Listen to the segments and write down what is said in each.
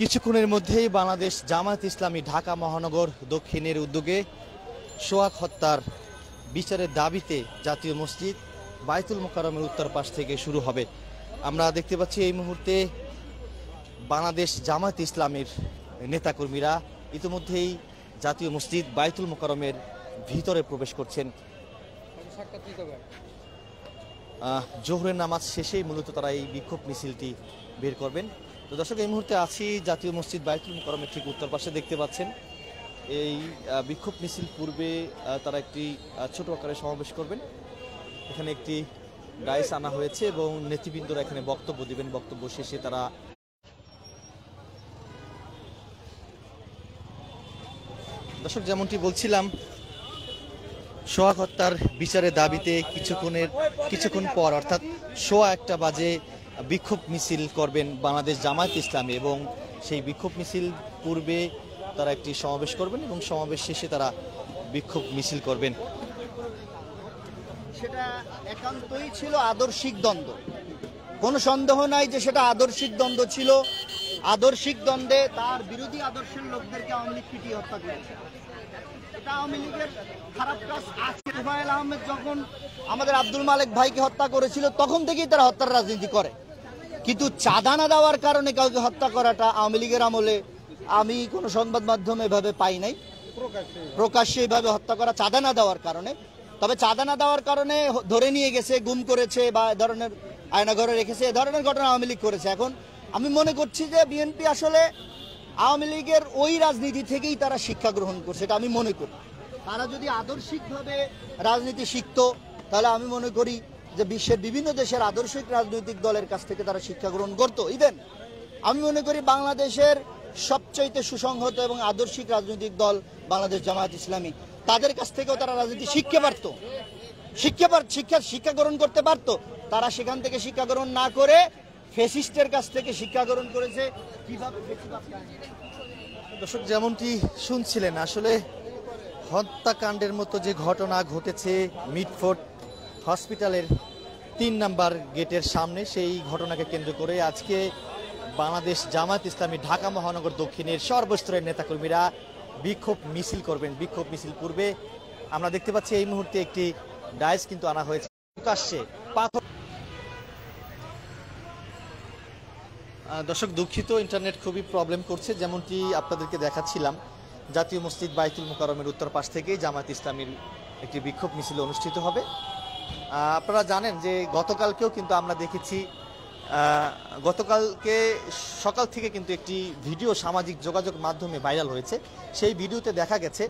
কিছুক্ষণের মধ্যেই বাংলাদেশ জামায়াত ইসলামী ঢাকা মহানগর দক্ষিণের উদ্যোগে সোহাগ হত্যার বিচারের দাবিতে জাতীয় মসজিদ বাইতুল মোকাররমের উত্তর পাশ থেকে শুরু হবে। আমরা দেখতে পাচ্ছি এই মুহূর্তে বাংলাদেশ জামায়াত ইসলামীর নেতাকর্মীরা ইতিমধ্যেই জাতীয় মসজিদ বাইতুল মোকাররমের ভিতরে প্রবেশ করছেন। জোহরের নামাজ শেষেই মূলত তারা এই বিক্ষোভ মিছিলটি বের করবেন। তো দর্শক, এই মুহূর্তে আছি জাতীয় মসজিদ বাইতুল মোকাররমের ঠিক উত্তর পাশে। দেখতে পাচ্ছেন এই বিক্ষোভ মিছিল পূর্বে তারা একটি ছোট আকারে সমাবেশ করবেন। এখানে একটি ডাইস আনা হয়েছে এবং নেতৃবৃন্দরা এখানে বক্তব্য দিবেন। বক্তব্য শেষে তারা দর্শক যেমনটি বলছিলাম, সোহাগ হত্যার বিচারের দাবিতে কিছুক্ষণ পর অর্থাৎ 1:15 বাজে বিক্ষোভ মিছিল করবেন বাংলাদেশ জামায়াত ইসলামী এবং সেই বিক্ষোভ মিছিল পূর্বে তারা একটি সমাবেশ করবেন এবং সমাবেশ শেষে তারা বিক্ষোভ মিছিল করবেন। সেটা একান্তই ছিল আদর্শিক দ্বন্দ্ব, কোনো সন্দেহ নাই যে সেটা আদর্শিক দ্বন্দ্ব ছিল। আদর্শিক দ্বন্দ্বে তার বিরোধী আদর্শের লোকদেরকে আওয়ামী লীগ পিটিয়ে হত্যা করেছে। এটা আওয়ামী লীগের খারাপ কাজ। আজকে হুমায়ুন আহমেদ যখন আমাদের আব্দুল মালেক ভাইকে হত্যা করেছিল তখন থেকেই তারা হত্যার রাজনীতি করে, কিন্তু চাঁদা না দেওয়ার কারণে কাউকে হত্যা করাটা আওয়ামী লীগের আমলে আমি কোনো সংবাদ মাধ্যমে এভাবে পাই নাই। প্রকাশ্যে এইভাবে হত্যা করা চাঁদা না দেওয়ার কারণে, তবে চাঁদা না দেওয়ার কারণে ধরে নিয়ে গেছে, গুম করেছে বা এ ধরনের আয়নাঘরে রেখেছে, এ ধরনের ঘটনা আওয়ামী লীগ করেছে। এখন আমি মনে করছি যে বিএনপি আসলে আওয়ামী লীগের ওই রাজনীতি থেকেই তারা শিক্ষা গ্রহণ করছে, এটা আমি মনে করি। তারা যদি আদর্শিকভাবে রাজনীতি শিখতো তাহলে আমি মনে করি যে বিশ্বের বিভিন্ন দেশের আদর্শিক রাজনৈতিক দলের কাছ থেকে তারা শিক্ষা গ্রহণ করতো। ইভেন আমি মনে করি বাংলাদেশের সবচাইতে সুসংহত এবং আদর্শিক রাজনৈতিক দল বাংলাদেশ জামায়াত ইসলামী, তাদের কাছ থেকেও তারা রাজনীতি শিখতে পারতো, শিক্ষা গ্রহণ করতে পারতো। তারা সেখান থেকে শিক্ষা গ্রহণ না করে ফ্যাসিস্টের কাছ থেকে শিক্ষা গ্রহণ করেছে কিভাবে। দর্শক যেমনটি শুনছিলেন, আসলে হত্যাকাণ্ডের মতো যে ঘটনা ঘটেছে মিটফোর্ড হসপিটালের 3 নম্বর গেটের সামনে, সেই ঘটনাকে কেন্দ্র করে আজকে বাংলাদেশ জামায়াত ইসলামী ঢাকা মহানগর দক্ষিণের সর্বস্তরের নেতাকর্মীরা বিক্ষোভ মিছিল করবেন। বিক্ষোভ মিছিল পূর্বে আমরা দেখতে পাচ্ছি এই মুহূর্তে একটি ডাইস কিন্তু আনা হয়েছে প্রকাশ্যে পাথর। দর্শক দুঃখিত, ইন্টারনেট খুবই প্রবলেম করছে। যেমনটি আপনাদেরকে দেখাচ্ছিলাম, জাতীয় মসজিদ বাইতুল মোকাররমের উত্তর পাশ থেকে জামায়াত ইসলামীর একটি বিক্ষোভ মিছিল অনুষ্ঠিত হবে। আপনারা জানেন যে গতকালকেও কিন্তু আমরা দেখেছি, গতকালকে সকাল থেকে কিন্তু একটি ভিডিও সামাজিক যোগাযোগ মাধ্যমে ভাইরাল হয়েছে। সেই ভিডিওতে দেখা গেছে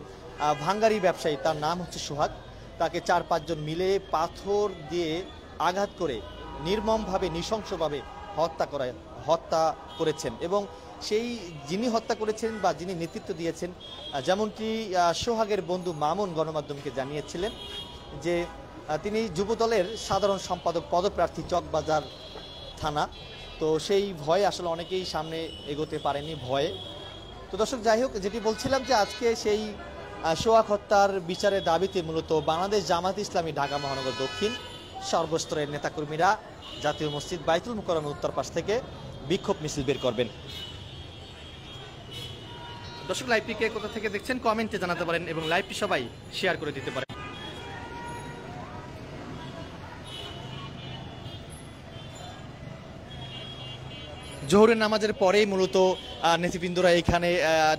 ভাঙ্গারি ব্যবসায়ী, তার নাম হচ্ছে সোহাগ, তাকে 4-5 জন মিলে পাথর দিয়ে আঘাত করে নির্মমভাবে নৃশংসভাবে হত্যা করেছেন এবং সেই যিনি হত্যা করেছেন বা যিনি নেতৃত্ব দিয়েছেন, যেমনটি সোহাগের বন্ধু মামুন গণমাধ্যমকে জানিয়েছিলেন যে তিনি যুবদলের সাধারণ সম্পাদক পদপ্রার্থী চকবাজার থানা। তো সেই ভয়ে আসলে অনেকেই সামনে এগোতে পারেনি ভয়ে। তো দর্শক যাই হোক, যেটি বলছিলাম যে আজকে সেই সোহাগ হত্যার বিচারের দাবিতে মূলত বাংলাদেশ জামায়াত ইসলামী ঢাকা মহানগর দক্ষিণ সর্বস্তরের নেতাকর্মীরা জাতীয় মসজিদ বাইতুল মোকাররমের উত্তর পাশ থেকে বিক্ষোভ মিছিল বের করবেন। দর্শক, লাইভটিকে কোথা থেকে দেখছেন কমেন্টে জানাতে পারেন এবং লাইভটি সবাই শেয়ার করে দিতে পারেন। জোহরের নামাজের পরেই মূলত নেতৃবৃন্দরা এখানে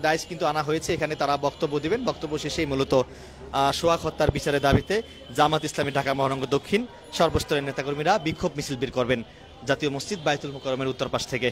ডাইস কিন্তু আনা হয়েছে, এখানে তারা বক্তব্য দিবেন। বক্তব্য শেষেই মূলত সোহাগ হত্যার বিচারের দাবিতে জামায়াত ইসলামী ঢাকা মহানগর দক্ষিণ সর্বস্তরের নেতাকর্মীরা বিক্ষোভ মিছিল বের করবেন জাতীয় মসজিদ বাইতুল মোকাররমের উত্তর পাশ থেকে।